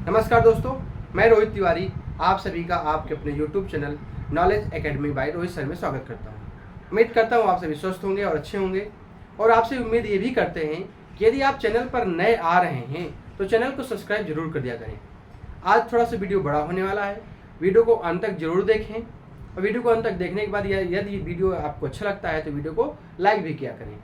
नमस्कार दोस्तों, मैं रोहित तिवारी आप सभी का आपके अपने YouTube channel knowledge academy by Rohit sir में स्वागत करता हूं। उम्मीद करता हूं आप सभी स्वस्थ होंगे और अच्छे होंगे और आपसे उम्मीद ये भी करते हैं कि यदि आप चैनल पर नए आ रहे हैं तो चैनल को सब्सक्राइब जरूर कर दिया करें। आज थोड़ा सा वीडियो बड़ा होने वाला है, वीडियो को अंत तक जरूर देखें और वीडियो को अंत तक देखने के बाद यदि वीडियो आपको अच्छा लगता है तो वीडियो को लाइक भी किया करें।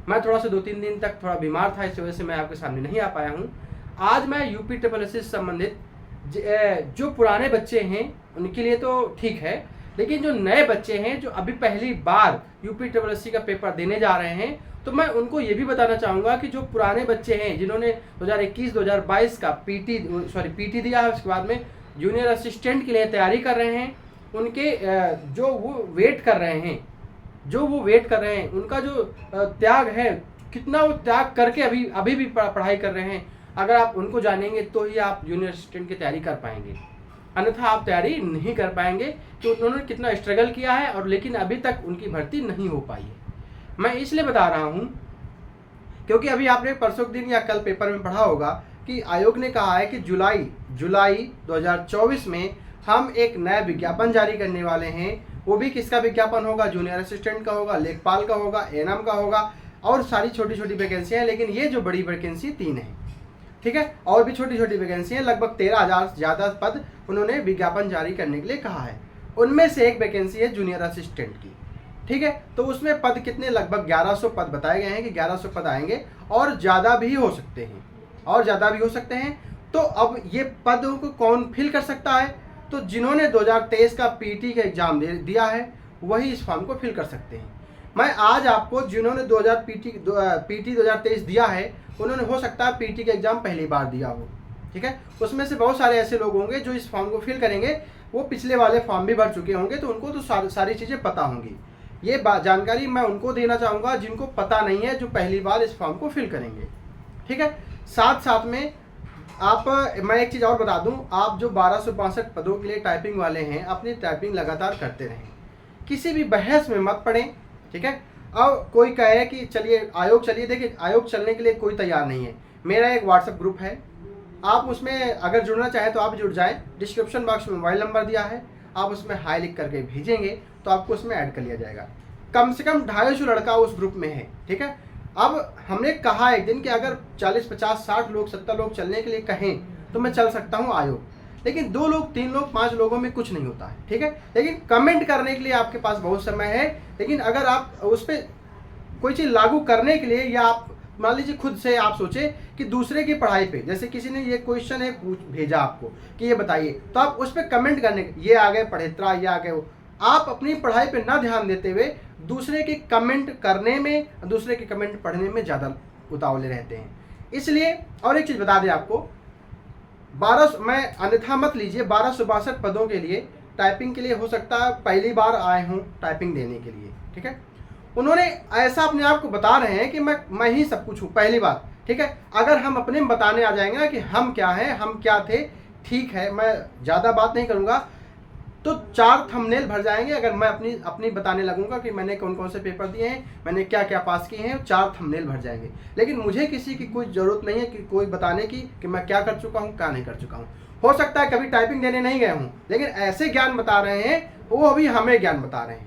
मैं थोड़ा सा 2-3 दिन तक थोड़ा बीमार था, इस वजह से मैं आपके सामने नहीं आ पाया हूँ। आज मैं UPSSC से संबंधित जो पुराने बच्चे हैं उनके लिए तो ठीक है, लेकिन जो नए बच्चे हैं जो अभी पहली बार UPSSC का पेपर देने जा रहे हैं तो मैं उनको ये भी बताना चाहूँगा कि जो पुराने बच्चे हैं जिन्होंने 2021-2022 का पीटी दिया है, उसके बाद में जूनियर असिस्टेंट के लिए तैयारी कर रहे हैं, उनके जो वो वेट कर रहे हैं उनका जो त्याग है, कितना वो त्याग करके अभी भी पढ़ाई कर रहे हैं, अगर आप उनको जानेंगे तो ही आप जूनियर असिस्टेंट की तैयारी कर पाएंगे, अन्यथा आप तैयारी नहीं कर पाएंगे कि उन्होंने कितना स्ट्रगल किया है और लेकिन अभी तक उनकी भर्ती नहीं हो पाई है। मैं इसलिए बता रहा हूँ क्योंकि अभी आपने परसों के दिन या कल पेपर में पढ़ा होगा कि आयोग ने कहा है कि जुलाई 2024 में हम एक नया विज्ञापन जारी करने वाले हैं। वो भी किसका विज्ञापन होगा? जूनियर असिस्टेंट का होगा, लेखपाल का होगा, एएनएम का होगा और सारी छोटी छोटी वैकेंसियाँ हैं, लेकिन ये जो बड़ी वैकेंसी 3 है, ठीक है। और भी छोटी छोटी वैकेंसी हैं, लगभग 13,000 से ज़्यादा पद उन्होंने विज्ञापन जारी करने के लिए कहा है। उनमें से एक वैकेंसी है जूनियर असिस्टेंट की, ठीक है। तो उसमें पद कितने? लगभग 1100 पद बताए गए हैं कि 1100 पद आएंगे और ज़्यादा भी हो सकते हैं तो अब ये पदों को कौन फिल कर सकता है? तो जिन्होंने 2023 का पीटी का एग्ज़ाम दिया है वही इस फॉर्म को फिल कर सकते हैं। मैं आज आपको जिन्होंने 2000 पीटी 2023 दिया है, उन्होंने हो सकता है पीटी का एग्ज़ाम पहली बार दिया हो, ठीक है। उसमें से बहुत सारे ऐसे लोग होंगे जो इस फॉर्म को फिल करेंगे, वो पिछले वाले फॉर्म भी भर चुके होंगे, तो उनको तो सारी चीज़ें पता होंगी। ये जानकारी मैं उनको देना चाहूँगा जिनको पता नहीं है, जो पहली बार इस फॉर्म को फिल करेंगे, ठीक है। साथ में मैं एक चीज़ और बता दूं, आप जो 1262 पदों के लिए टाइपिंग वाले हैं, अपनी टाइपिंग लगातार करते रहें, किसी भी बहस में मत पड़ें, ठीक है। अब कोई कहे कि चलिए आयोग चलिए, देखिए आयोग चलने के लिए कोई तैयार नहीं है। मेरा एक व्हाट्सएप ग्रुप है, आप उसमें अगर जुड़ना चाहें तो आप जुड़ जाएं। डिस्क्रिप्शन बॉक्स में मोबाइल नंबर दिया है, आप उसमें हाई लिख करके भेजेंगे तो आपको उसमें ऐड कर लिया जाएगा। कम से कम 250 लड़का उस ग्रुप में है, ठीक है। अब हमने कहा एक दिन कि अगर 40, 50, 60 लोग, 70 लोग चलने के लिए कहें तो मैं चल सकता हूँ आयोग, लेकिन 2 लोग, 3 लोग, 5 लोगों में कुछ नहीं होता है, ठीक है। लेकिन कमेंट करने के लिए आपके पास बहुत समय है, लेकिन अगर आप उस पर कोई चीज़ लागू करने के लिए, या आप मान लीजिए खुद से आप सोचे कि दूसरे की पढ़ाई पे, जैसे किसी ने ये क्वेश्चन है भेजा आपको कि ये बताइए, तो आप उस पर कमेंट करने, ये आ गए पढ़ेत्रा, ये आ गए वो, आप अपनी पढ़ाई पे ना ध्यान देते हुए दूसरे के कमेंट करने में, दूसरे के कमेंट पढ़ने में ज़्यादा उतावले रहते हैं। इसलिए और एक चीज़ बता दें आपको, 1200, मैं अन्यथा मत लीजिए, 1262 पदों के लिए टाइपिंग के लिए हो सकता है पहली बार आए हूँ टाइपिंग देने के लिए, ठीक है। उन्होंने ऐसा अपने आप को बता रहे हैं कि मैं ही सब कुछ हूँ पहली बार, ठीक है। अगर हम अपने में बताने आ जाएंगे ना कि हम क्या हैं, हम क्या थे, ठीक है, मैं ज़्यादा बात नहीं करूँगा, तो 4 थंबनेल भर जाएंगे। अगर मैं अपनी बताने लगूंगा कि मैंने कौन कौन से पेपर दिए हैं, मैंने क्या क्या पास किए हैं, 4 थंबनेल भर जाएंगे। लेकिन मुझे किसी की कोई ज़रूरत नहीं है कि कोई बताने की कि मैं क्या कर चुका हूँ, क्या नहीं कर चुका हूँ। हो सकता है कभी टाइपिंग देने नहीं गए हूँ, लेकिन ऐसे ज्ञान बता रहे हैं, वो अभी हमें ज्ञान बता रहे हैं,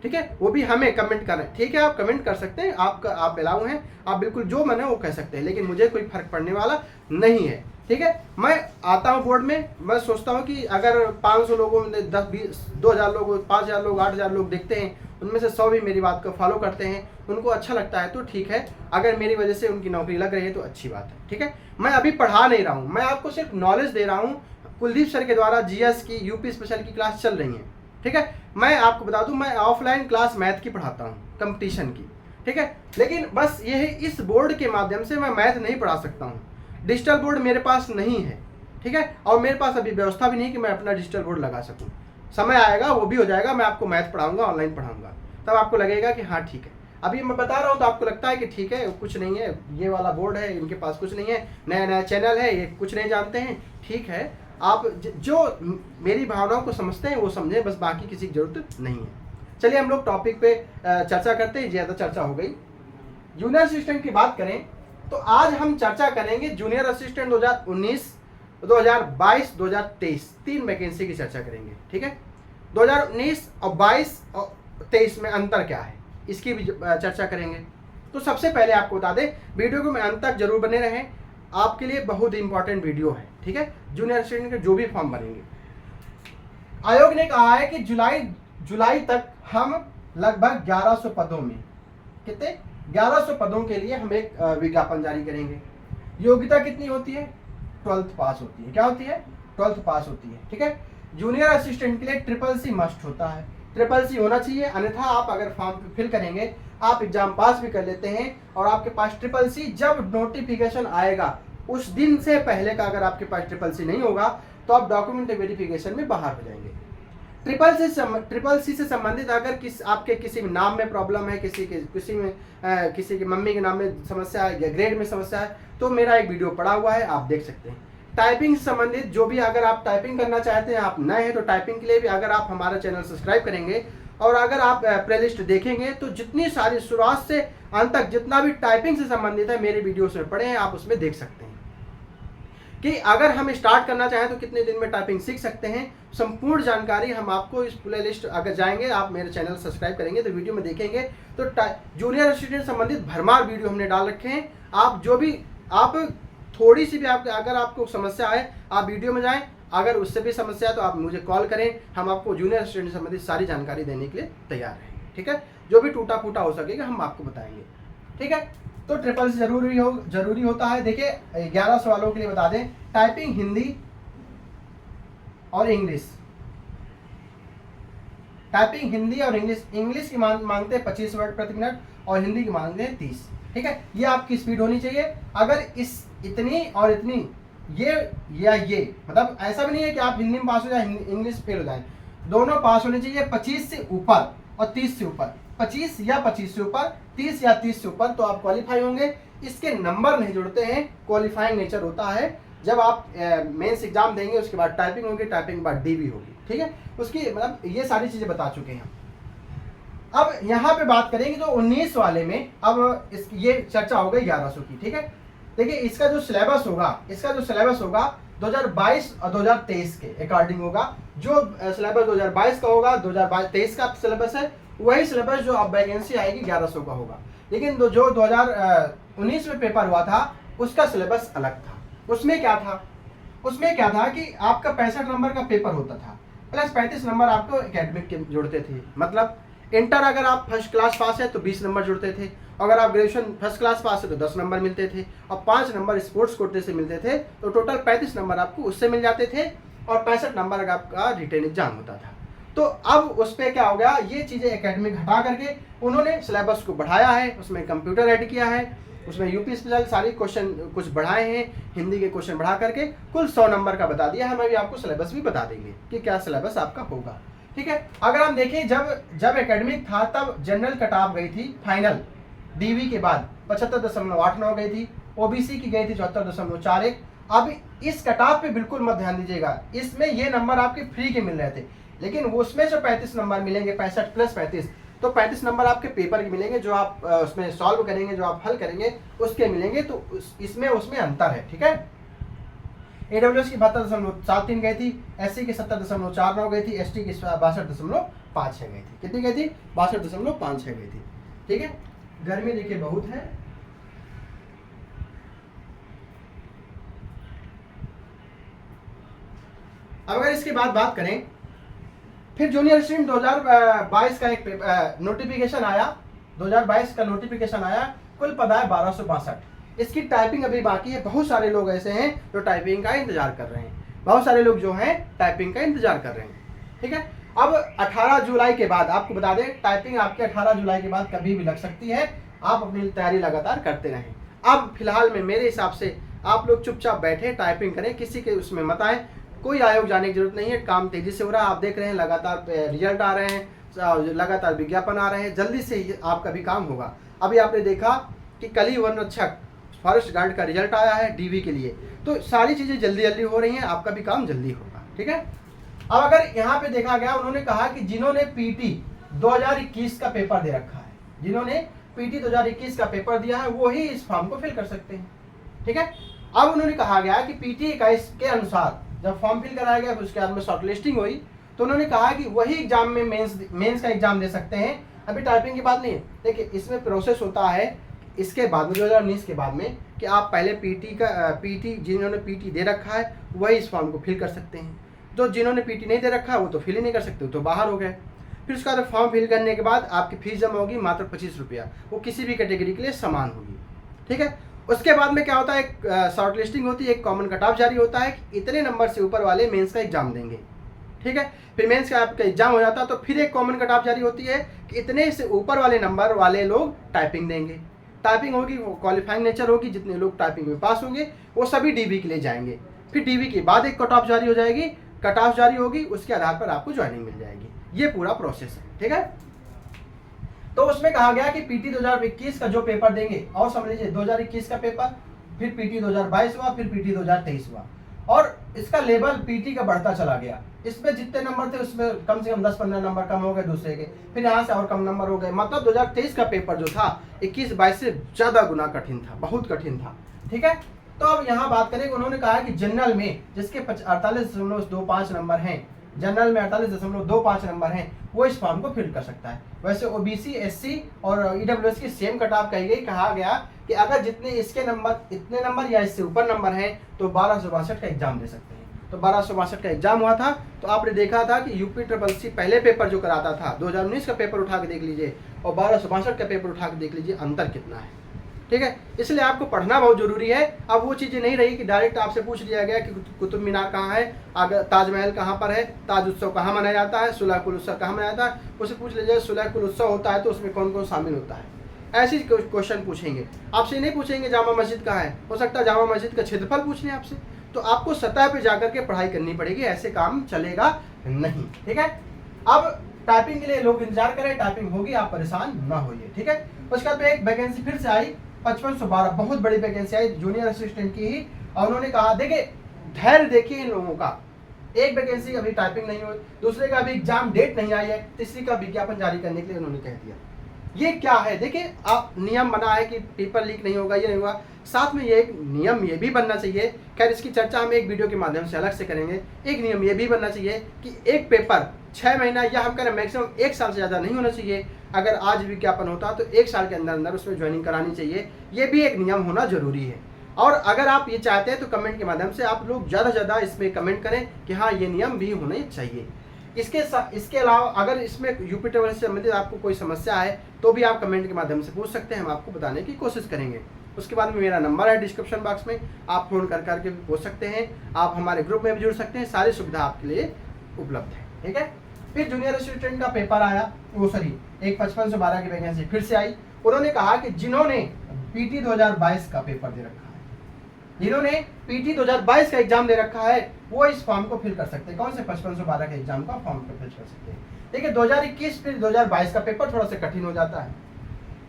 ठीक है। वो भी हमें कमेंट कर रहे हैं, ठीक है। आप कमेंट कर सकते हैं, आप अलाउ हैं, आप बिल्कुल जो मन है वो कह सकते हैं, लेकिन मुझे कोई फर्क पड़ने वाला नहीं है, ठीक है। मैं आता हूँ बोर्ड में, मैं सोचता हूँ कि अगर 500 लोगों में 10, 20, 2000 लोग, 5000 लोग, 8000 लोग देखते हैं, उनमें से 100 भी मेरी बात को फॉलो करते हैं, उनको अच्छा लगता है तो ठीक है, अगर मेरी वजह से उनकी नौकरी लग रही है तो अच्छी बात है, ठीक है। मैं अभी पढ़ा नहीं रहा हूँ, मैं आपको सिर्फ नॉलेज दे रहा हूँ। कुलदीप सर के द्वारा GS की UP स्पेशल की क्लास चल रही है, ठीक है। मैं आपको बता दूं, मैं ऑफलाइन क्लास मैथ की पढ़ाता हूं, कंपटीशन की, ठीक है। लेकिन बस ये है, इस बोर्ड के माध्यम से मैं मैथ नहीं पढ़ा सकता हूं, डिजिटल बोर्ड मेरे पास नहीं है, ठीक है। और मेरे पास अभी व्यवस्था भी नहीं कि मैं अपना डिजिटल बोर्ड लगा सकूं। समय आएगा, वो भी हो जाएगा, मैं आपको मैथ पढ़ाऊंगा, ऑनलाइन पढ़ाऊंगा, तब आपको लगेगा कि हाँ ठीक है। अभी मैं बता रहा हूँ तो आपको लगता है कि ठीक है, कुछ नहीं है, ये वाला बोर्ड है, इनके पास कुछ नहीं है, नया नया चैनल है, ये कुछ नहीं जानते हैं, ठीक है। आप जो मेरी भावनाओं को समझते हैं वो समझें, बस बाकी किसी की जरूरत नहीं है। चलिए हम लोग टॉपिक पे चर्चा करते हैं, ज़्यादा चर्चा हो गई। जूनियर असिस्टेंट की बात करें तो आज हम चर्चा करेंगे जूनियर असिस्टेंट 2019 2022 2023 3 वैकेंसी की चर्चा करेंगे। ठीक है, 2019 और 22 और 23 में अंतर क्या है इसकी भी चर्चा करेंगे। तो सबसे पहले आपको बता दें, वीडियो को में अंत तक जरूर बने रहें, आपके लिए बहुत इंपॉर्टेंट वीडियो है। ठीक है, जूनियर स्टूडेंट के जो भी फॉर्म बनेंगे, आयोग ने कहा है कि जुलाई तक हम लगभग 1100 पदों में, कितने 1100 पदों के लिए हम एक विज्ञापन जारी करेंगे। योग्यता कितनी होती है? 12th पास होती है। क्या होती है? 12th पास होती है। ठीक है, जूनियर असिस्टेंट के लिए CCC मस्ट होता है, CCC होना चाहिए, अन्यथा आप अगर फॉर्म फिल करेंगे, आप एग्जाम पास भी कर लेते हैं और आपके पास CCC जब नोटिफिकेशन आएगा उस दिन से पहले का अगर आपके पास CCC नहीं होगा तो आप डॉक्यूमेंट वेरिफिकेशन में बाहर हो जाएंगे। CCC से संबंधित अगर आपके किसी नाम में प्रॉब्लम है, किसी के मम्मी के नाम में समस्या है, ग्रेड में समस्या है, तो मेरा एक वीडियो पड़ा हुआ है, आप देख सकते हैं। टाइपिंग से संबंधित जो भी, अगर आप टाइपिंग करना चाहते हैं, आप नए हैं तो टाइपिंग के लिए भी अगर आप हमारा चैनल सब्सक्राइब करेंगे और अगर आप प्लेलिस्ट देखेंगे तो जितनी सारी शुरुआत से अंत तक जितना भी टाइपिंग से संबंधित है मेरे वीडियोस में पड़े हैं, आप उसमें देख सकते हैं कि अगर हम स्टार्ट करना चाहें तो कितने दिन में टाइपिंग सीख सकते हैं। संपूर्ण जानकारी हम आपको इस प्लेलिस्ट, अगर जाएंगे आप मेरे चैनल सब्सक्राइब करेंगे तो वीडियो में देखेंगे तो जूनियर स्टूडेंट संबंधित भरमार वीडियो हमने डाल रखे हैं। आप जो भी, आप थोड़ी सी भी अगर आपको समस्या है आप वीडियो में जाएं, अगर उससे भी समस्या है तो आप मुझे कॉल करें, हम आपको जूनियर स्टूडेंट संबंधित सारी जानकारी देने के लिए तैयार हैं। ठीक है, जो भी टूटा फूटा हो सकेगा हम आपको बताएंगे। ठीक है, तो CCC जरूरी होता है। देखिए 11 सवालों के लिए बता दें, टाइपिंग हिंदी और इंग्लिश, टाइपिंग हिंदी और इंग्लिश की मांगते हैं 25 वर्ड प्रति मिनट और हिंदी की मांगते हैं 30। ठीक है, ये आपकी स्पीड होनी चाहिए। अगर इतनी और इतनी ये या ये, मतलब ऐसा भी नहीं है कि आप हिंदी में पास हो जाए इंग्लिश फेल हो जाए, दोनों पास होने चाहिए 25 से ऊपर और 30 से ऊपर। 25 या 25 से ऊपर, 30 या 30 से ऊपर तो आप क्वालिफाई होंगे। इसके नंबर नहीं जुड़ते हैं, क्वालिफाइंग नेचर होता है। जब आप मेंस एग्जाम देंगे उसके बाद टाइपिंग होगी, टाइपिंग के बाद DV होगी। ठीक है, उसकी मतलब ये सारी चीजें बता चुके हैं। अब यहाँ पे बात करेंगे तो 19 वाले में, अब ये चर्चा हो गई 1100 की। ठीक है, देखिए इसका जो सिलेबस होगा 2022 और 2023 के अकॉर्डिंग होगा। जो सिलेबस 2022 का होगा, 2023 का सिलेबस है, वही सिलेबस जो अब वैकेंसी आएगी 1100 का होगा। लेकिन जो 2019 में पेपर हुआ था उसका सिलेबस अलग था। उसमें क्या था कि आपका 65 नंबर का पेपर होता था, प्लस 35 नंबर आपको एकेडमिक के जुड़ते थे। मतलब इंटर अगर आप फर्स्ट क्लास पास है तो 20 नंबर जुड़ते थे, अगर आप ग्रेजुएशन फर्स्ट क्लास पास है तो 10 नंबर मिलते थे और 5 नंबर स्पोर्ट्स कोटे से मिलते थे, तो टोटल 35 नंबर आपको उससे मिल जाते थे और 65 नंबर का आपका रिटेन एग्जाम होता था। तो अब उस पर क्या हो गया, ये चीज़ें एकेडमिक हटा करके उन्होंने सिलेबस को बढ़ाया है, उसमें कंप्यूटर ऐड किया है, उसमें यूपी स्पेशल सारी क्वेश्चन कुछ बढ़ाए हैं, हिंदी के क्वेश्चन बढ़ा करके कुल 100 नंबर का बता दिया है। हम अभी आपको सिलेबस भी बता देंगे कि क्या सिलेबस आपका होगा। ठीक है, अगर हम देखें जब एकेडमिक था तब जनरल कट ऑफ गई थी फाइनल DV के बाद 75.89 गई थी, OBC की गई थी 74.41। अब इस कट ऑफ पे बिल्कुल मत ध्यान दीजिएगा, इसमें ये नंबर आपके फ्री के मिल रहे थे, लेकिन उसमें जो 35 नंबर मिलेंगे, 65 प्लस 35, तो 35 नंबर आपके पेपर के मिलेंगे, जो आप उसमें सॉल्व करेंगे, जो आप हल करेंगे उसके मिलेंगे। तो उसमें अंतर है। ठीक है, AWS की 72.73 गई थी, SC की 70.49 गई थी, ST की 62.56 गई थी। कितनी गई थी? 62.56 गई थी। ठीक है, गर्मी देखिए बहुत है। अब अगर इसके बाद बात करें, फिर जूनियर स्टूडेंट 2022 का एक नोटिफिकेशन आया, 2022 का नोटिफिकेशन आया, कुल पद है 1262। इसकी टाइपिंग अभी बाकी है। बहुत सारे लोग ऐसे हैं जो टाइपिंग का इंतजार कर रहे हैं, बहुत सारे लोग जो हैं टाइपिंग का इंतजार कर रहे हैं। ठीक है, अब 18 जुलाई के बाद आपको बता दें, टाइपिंग आपके 18 जुलाई के बाद कभी भी लग सकती है। आप अपनी तैयारी लगातार करते रहें। अब फिलहाल में मेरे हिसाब से आप लोग चुपचाप बैठे टाइपिंग करें, किसी के उसमें मत आए, कोई आयोग जाने की जरूरत नहीं है। काम तेजी से हो रहा है, आप देख रहे हैं लगातार रिजल्ट आ रहे हैं, लगातार विज्ञापन आ रहे हैं, जल्दी से आपका भी काम होगा। अभी आपने देखा कि कल ही वन रक्षक फॉरेस्ट गार्ड का रिजल्ट आया है DV के लिए, तो सारी चीज़ें जल्दी जल्दी हो रही हैं, आपका भी काम जल्दी होगा। ठीक है, अब अगर यहाँ पे देखा गया, उन्होंने कहा कि जिन्होंने PT 2021 का पेपर दे रखा है, जिन्होंने PT 2021 का पेपर दिया है वो ही इस फॉर्म को फिल कर सकते हैं। ठीक है, अब उन्होंने कहा गया कि पीटी 21 के अनुसार जब फॉर्म फिल कराया गया उसके बाद में शॉर्ट लिस्टिंग हुई, तो उन्होंने कहा कि वही एग्जाम में मेंस का एग्जाम दे सकते हैं, अभी टाइपिंग की बात नहीं है। देखिए इसमें प्रोसेस होता है इसके बाद में 2019 के बाद में कि आप पहले पीटी जिन्होंने पीटी दे रखा है वही इस फॉर्म को फिल कर सकते हैं, तो जिन्होंने पीटी नहीं दे रखा वो तो फिल ही नहीं कर सकते, वो तो बाहर हो गए। फिर उसका फॉर्म फिल करने के बाद आपकी फीस जमा होगी मात्र 25 रुपया, वो किसी भी कैटेगरी के लिए समान होगी, ठीक है। उसके बाद में क्या होता है, एक शॉर्ट लिस्टिंग होती है, एक कॉमन कट ऑफ जारी होता है कि इतने नंबर से ऊपर वाले मेंस का एग्जाम देंगे, ठीक है। फिर मेंस का आपका एग्जाम हो जाता है तो फिर एक कॉमन कट ऑफ जारी होती है कि इतने से ऊपर वाले नंबर वाले लोग टाइपिंग देंगे। टाइपिंग होगी वो क्वालिफाइंग नेचर होगी, जितने लोग टाइपिंग में पास होंगे वो सभी डीबी के लिए जाएंगे। फिर डीबी के बाद एक कट ऑफ जारी हो जाएगी, कट ऑफ जारी होगी, उसके आधार पर आपको ज्वाइनिंग मिल जाएगी। ये पूरा प्रोसेस है, ठीक है। तो उसमें कहा गया कि पीटी 2021 का जो पेपर देंगे, और समझ लीजिए 2021 का पेपर, फिर पीटी 2022 हुआ, फिर पीटी 2023 हुआ, और इसका लेवल पीटी का बढ़ता चला गया। इसमें जितने नंबर थे उसमें कम से कम 10-15 नंबर कम हो गए दूसरे के, फिर यहाँ से और कम नंबर हो गए। मतलब 2023 का पेपर जो था 21-22 से ज़्यादा गुना कठिन था, बहुत कठिन था, ठीक है। तो अब यहाँ बात करें, उन्होंने कहा कि जनरल में जिसके 48.25 नंबर हैं, जनरल में 48.25 नंबर हैं, वो इस फॉर्म को फिल कर सकता है। वैसे ओबीसी, एससी और ईडब्ल्यूएस की सेम कट ऑफ कही गई। कहा गया कि अगर जितने इसके नंबर, इतने नंबर या इससे ऊपर नंबर हैं तो 1262 का एग्जाम दे सकते हैं। तो 1262 का एग्जाम हुआ था, तो आपने देखा था कि यूपी ट्रिपल-सी पहले पेपर जो कराता था 2019 का पेपर उठा के देख लीजिए और 1262 का पेपर उठा के देख लीजिए, अंतर कितना है, ठीक है। इसलिए आपको पढ़ना बहुत जरूरी है। अब वो चीज़ें नहीं रही कि डायरेक्ट आपसे पूछ लिया गया कि कुतुब मीनार कहाँ है, अगर ताजमहल कहाँ पर है, ताज उत्सव कहाँ मनाया जाता है, सुलह कुल उत्सव कहाँ मनाया जाता है, उसे पूछ लीजिए सुलह कुल उत्सव होता है तो उसमें कौन कौन शामिल होता है। ऐसे क्वेश्चन पूछेंगे आपसे, नहीं पूछेंगे जामा मस्जिद कहाँ है, हो सकता है जामा मस्जिद का क्षेत्रफल पूछ लें आपसे। तो आपको सतह पे जाकर के पढ़ाई करनी पड़ेगी, ऐसे काम चलेगा नहीं, ठीक है। अब टाइपिंग के लिए लोग इंतजार करें, टाइपिंग होगी, आप परेशान ना होइए, ठीक है। उसके बाद एक वैकेंसी फिर से आई 5512, बहुत बड़ी वैकेंसी आई जूनियर असिस्टेंट की ही, और उन्होंने कहा देखिए धैर्य देखिए इन लोगों का, एक वैकेंसी अभी टाइपिंग नहीं हुई, दूसरे का अभी एग्जाम डेट नहीं आई है, तीसरी का विज्ञापन जारी करने के लिए उन्होंने कह दिया। ये क्या है, देखिए आप नियम बना है कि पेपर लीक नहीं होगा, ये नहीं होगा, साथ में ये एक नियम ये भी बनना चाहिए, खैर इसकी चर्चा हम एक वीडियो के माध्यम से अलग से करेंगे। एक नियम ये भी बनना चाहिए कि एक पेपर 6 महीना या हम करें मैक्सिमम 1 साल से ज़्यादा नहीं होना चाहिए। अगर आज विज्ञापन होता तो 1 साल के अंदर अंदर उसमें ज्वाइनिंग करानी चाहिए, ये भी एक नियम होना जरूरी है। और अगर आप ये चाहते हैं तो कमेंट के माध्यम से आप लोग ज़्यादा से ज़्यादा इसमें कमेंट करें कि हाँ ये नियम भी होने चाहिए। इसके अलावा अगर इसमें यूपी ट्रिपल से संबंधित आपको कोई समस्या है तो भी आप कमेंट के माध्यम से पूछ सकते हैं, हम आपको बताने की कोशिश करेंगे। उसके बाद में मेरा नंबर है डिस्क्रिप्शन बॉक्स में, आप फोन कर करके भी पूछ सकते हैं, आप हमारे ग्रुप में भी जुड़ सकते हैं, सारी सुविधा आपके लिए उपलब्ध है, ठीक है। फिर जूनियर असिस्टेंट का पेपर आया, वो सॉरी एक 5512 की वैकेंसी फिर से आई। उन्होंने कहा कि जिन्होंने पीटी 2022 का पेपर दे रखा है, जिन्होंने पीटी 2022 का एग्जाम दे रखा है वो इस फॉर्म को फिल कर सकते हैं। कौन से 5512 के एग्जाम का फॉर्म को फिल कर सकते हैं। देखिए 2021 फिर 2022 का पेपर थोड़ा सा कठिन हो जाता है।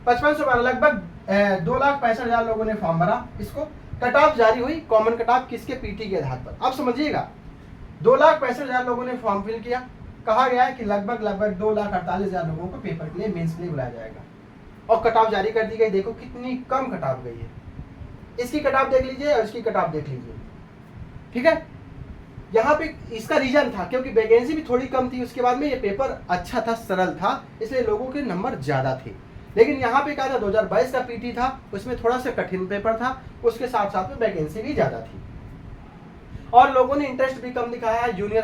5512 लगभग 2,65,000 लोगों ने फॉर्म भरा, इसको कट ऑफ जारी हुई, कॉमन कट ऑफ किसके, पीटी के आधार पर। आप समझिएगा 2,65,000 लोगों ने फॉर्म फिल किया, कहा गया है कि लगभग 2,48,000 लोगों को पेपर के लिए मेंस के लिए बुलाया जाएगा, और कट ऑफ जारी कर दी गई। देखो कितनी कम कट ऑफ गई है, इसकी कट ऑफ देख लीजिए और इसकी कट ऑफ देख लीजिए, ठीक है। यहाँ पे इसका रीजन था क्योंकि वैकेंसी भी थोड़ी कम थी, उसके बाद में ये पेपर अच्छा था, सरल था, इसलिए लोगों के नंबर ज़्यादा थे। लेकिन यहाँ पे क्या था, 2022 का पीटी था, उसमें थोड़ा सा कठिन पेपर था, उसके साथ साथ में वैकेंसी भी ज़्यादा थी और लोगों ने इंटरेस्ट भी कम दिखाया है। जूनियर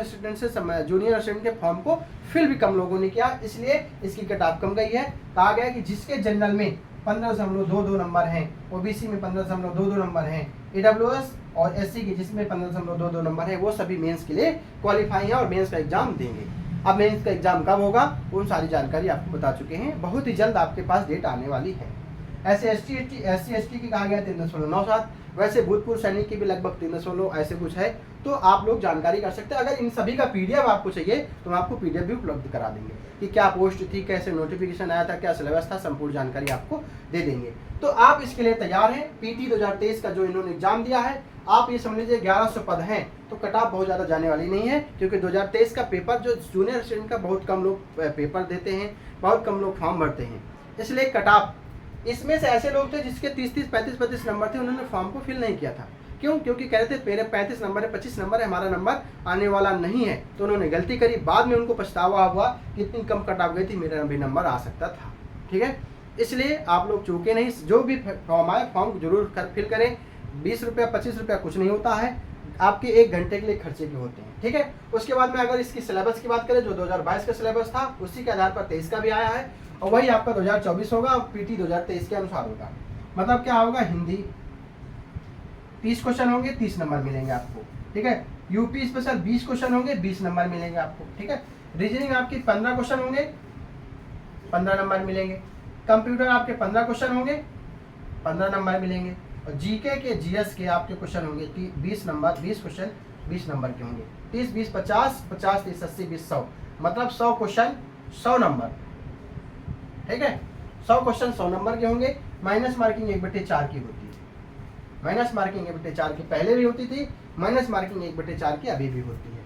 असिस्टेंट के फॉर्म को फिल भी कम लोगों ने किया, इसलिए इसकी कट ऑफ कम गई है। कहा गया कि जिसके जनरल में 15.22 नंबर हैं, ओबीसी में 15.22 नंबर हैं, ईडब्ल्यूएस और एससी की जिसमें 15.22 नंबर है, वो सभी मेंस के लिए क्वालिफाई हैं और मेंस का एग्जाम देंगे। अब मेंस का एग्जाम कब होगा उन सारी जानकारी आपको बता चुके हैं, बहुत ही जल्द आपके पास डेट आने वाली है। ऐसे एस सी एस टी की कहा गया 3.97, वैसे भूतपूर्व सैनिक की भी लगभग 3.16 ऐसे कुछ है, तो आप लोग जानकारी कर सकते हैं। अगर इन सभी का पीडीएफ आपको चाहिए तो हम आपको पीडीएफ भी उपलब्ध करा देंगे कि क्या पोस्ट थी, कैसे नोटिफिकेशन आया था, क्या सिलेबस था, संपूर्ण जानकारी आपको दे देंगे। तो आप इसके लिए तैयार हैं। पीटी 2023 का जो इन्होंने एग्जाम दिया है, आप ये समझ लीजिए 1100 पद हैं, तो कट ऑफ बहुत ज़्यादा जाने वाली नहीं है, क्योंकि 2023 का पेपर जो जूनियर स्टूडेंट का बहुत कम लोग पेपर देते हैं, बहुत कम लोग फॉर्म भरते हैं, इसलिए कट ऑफ इसमें से ऐसे लोग थे जिसके 30-35 नंबर थे, उन्होंने फॉर्म को फिल नहीं किया था, क्यों? क्योंकि कह रहे थे मेरे 35 नंबर है, 25 नंबर है, हमारा नंबर आने वाला नहीं है। तो उन्होंने गलती करी, बाद में उनको पछतावा हुआ कि इतनी कम कट ऑफ गई थी, मेरा भी नंबर आ सकता था। ठीक है, इसलिए आप लोग चूके नहीं, जो भी फॉर्म आए फॉर्म जरूर फिल करें। 20 रुपया 25 रुपया कुछ नहीं होता है, आपके 1 घंटे के लिए खर्चे के होते हैं। ठीक है, उसके बाद में अगर इसकी सिलेबस की बात करें, जो 2022 का सिलेबस था उसी के आधार पर 23 का भी आया है, और वही आपका 2024 होगा और पीटी 2023 के अनुसार होगा। मतलब क्या होगा, हिंदी 30 क्वेश्चन होंगे, 30 नंबर मिलेंगे आपको। ठीक है, यूपी स्पेशल 20 क्वेश्चन होंगे, 20 नंबर मिलेंगे आपको। ठीक है, रीजनिंग आपकी 15 क्वेश्चन होंगे, 15 नंबर मिलेंगे। कंप्यूटर आपके 15 क्वेश्चन होंगे, 15 नंबर मिलेंगे। और जीके के जीएस के आपके क्वेश्चन होंगे 20 नंबर, 20 क्वेश्चन 20 नंबर के होंगे। 30 20 50, 50 30 80 20 100, मतलब 100 क्वेश्चन 100 नंबर। ठीक है, 100 क्वेश्चन 100 नंबर के होंगे। माइनस मार्किंग 1/4 की होती है। माइनस मार्किंग 1/4 की पहले भी होती थी, माइनस मार्किंग 1/4 की अभी भी होती है।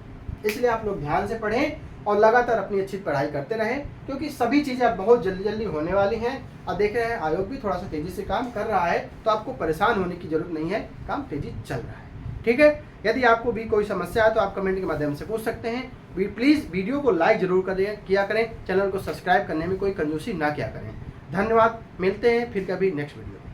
इसलिए आप लोग ध्यान से पढ़ें और लगातार अपनी अच्छी पढ़ाई करते रहें, क्योंकि सभी चीज़ें अब बहुत जल्दी जल्दी होने वाली हैं। अब देख रहे हैं आयोग भी थोड़ा सा तेज़ी से काम कर रहा है, तो आपको परेशान होने की जरूरत नहीं है, काम तेज़ी चल रहा है। ठीक है, यदि आपको भी कोई समस्या है तो आप कमेंट के माध्यम से पूछ सकते हैं। प्लीज़ वीडियो को लाइक जरूर किया करें, चैनल को सब्सक्राइब करने में कोई कंजूसी ना किया करें। धन्यवाद, मिलते हैं फिर कभी नेक्स्ट वीडियो में।